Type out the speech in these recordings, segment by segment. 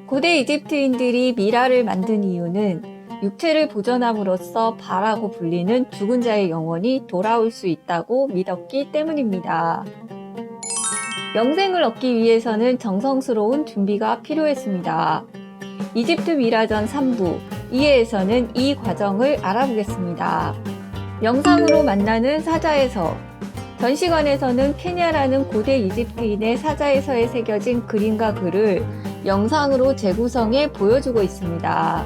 고대 이집트인들이 미라를 만든 이유는 육체를 보존함으로써 바라고 불리는 죽은 자의 영혼이 돌아올 수 있다고 믿었기 때문입니다. 영생을 얻기 위해서는 정성스러운 준비가 필요했습니다. 이집트 미라전 3부 2회에서는 이 과정을 알아보겠습니다. 영상으로 만나는 사자에서 전시관에서는 케냐라는 고대 이집트인의 사자에서에 새겨진 그림과 글을 영상으로 재구성해 보여주고 있습니다.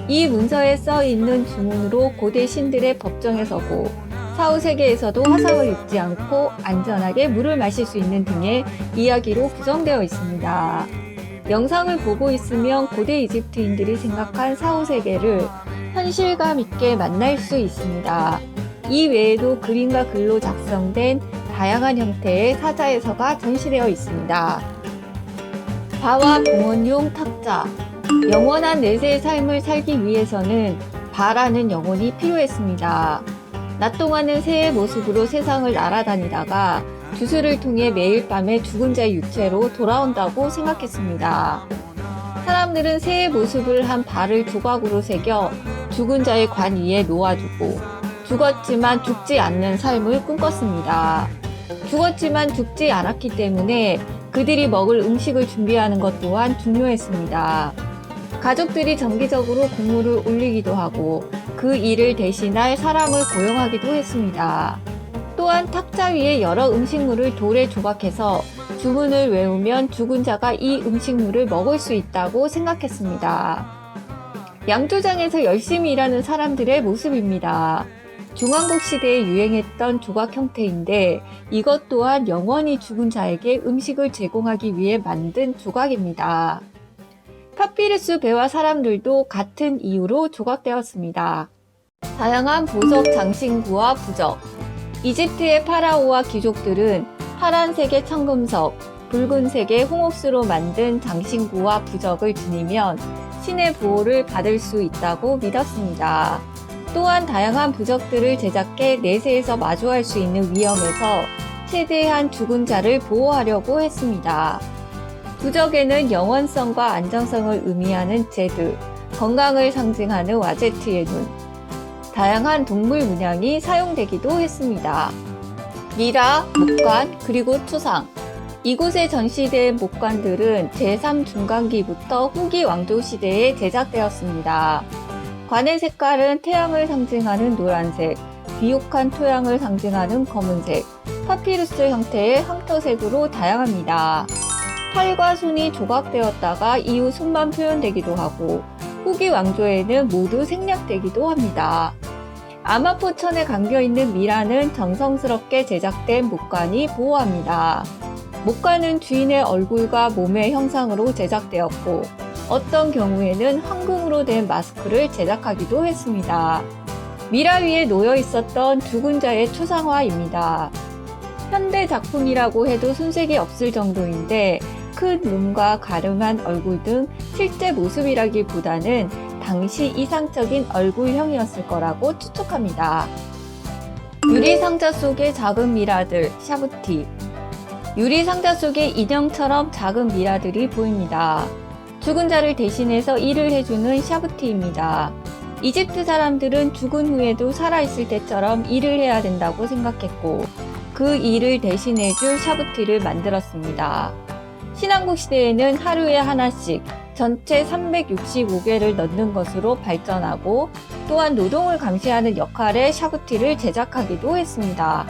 이 문서에 써 있는 주문으로 고대 신들의 법정에 서고 사후세계에서도 화상을 입지 않고 안전하게 물을 마실 수 있는 등의 이야기로 구성되어 있습니다. 영상을 보고 있으면 고대 이집트인들이 생각한 사후세계를 현실감 있게 만날 수 있습니다. 이 외에도 그림과 글로 작성된 다양한 형태의 사자에서가 전시되어 있습니다. 바와 봉헌용 탁자. 영원한 내세의 삶을 살기 위해서는 바라는 영혼이 필요했습니다. 낮 동안은 새의 모습으로 세상을 날아다니다가 주술을 통해 매일 밤에 죽은 자의 육체로 돌아온다고 생각했습니다. 사람들은 새의 모습을 한 발을 조각으로 새겨 죽은 자의 관 위에 놓아두고 죽었지만 죽지 않는 삶을 꿈꿨습니다. 죽었지만 죽지 않았기 때문에 그들이 먹을 음식을 준비하는 것 또한 중요했습니다. 가족들이 정기적으로 국물을 올리기도 하고 그 일을 대신할 사람을 고용하기도 했습니다. 또한 탁자 위에 여러 음식물을 돌에 조각해서 주문을 외우면 죽은 자가 이 음식물을 먹을 수 있다고 생각했습니다. 양조장에서 열심히 일하는 사람들의 모습입니다. 중왕국 시대에 유행했던 조각 형태인데 이것 또한 영원히 죽은 자에게 음식을 제공하기 위해 만든 조각입니다. 파피루스 배와 사람들도 같은 이유로 조각되었습니다. 다양한 보석 장신구와 부적. 이집트의 파라오와 귀족들은 파란색의 청금석, 붉은색의 홍옥수로 만든 장신구와 부적을 지니면 신의 보호를 받을 수 있다고 믿었습니다. 또한 다양한 부적들을 제작해 내세에서 마주할 수 있는 위험에서 최대한 죽은 자를 보호하려고 했습니다. 부적에는 영원성과 안정성을 의미하는 제드, 건강을 상징하는 와제트의 눈, 다양한 동물 문양이 사용되기도 했습니다. 미라, 목관, 그리고 투상. 이곳에 전시된 목관들은 제3중간기부터 후기 왕조 시대에 제작되었습니다. 관의 색깔은 태양을 상징하는 노란색, 비옥한 토양을 상징하는 검은색, 파피루스 형태의 황토색으로 다양합니다. 팔과 손이 조각되었다가 이후 손만 표현되기도 하고 후기 왕조에는 모두 생략되기도 합니다. 아마포천에 감겨있는 미라는 정성스럽게 제작된 목관이 보호합니다. 목관은 주인의 얼굴과 몸의 형상으로 제작되었고 어떤 경우에는 황금으로 된 마스크를 제작하기도 했습니다. 미라 위에 놓여 있었던 죽은 자의 초상화입니다. 현대 작품이라고 해도 손색이 없을 정도인데 큰 눈과 가름한 얼굴 등 실제 모습이라기보다는 당시 이상적인 얼굴형이었을 거라고 추측합니다. 유리상자 속의 작은 미라들, 샤부티. 유리상자 속에 인형처럼 작은 미라들이 보입니다. 죽은 자를 대신해서 일을 해주는 샤부티입니다. 이집트 사람들은 죽은 후에도 살아있을 때처럼 일을 해야 된다고 생각했고 그 일을 대신해줄 샤부티를 만들었습니다. 신왕국 시대에는 하루에 하나씩 전체 365개를 넣는 것으로 발전하고 또한 노동을 감시하는 역할의 샤부티를 제작하기도 했습니다.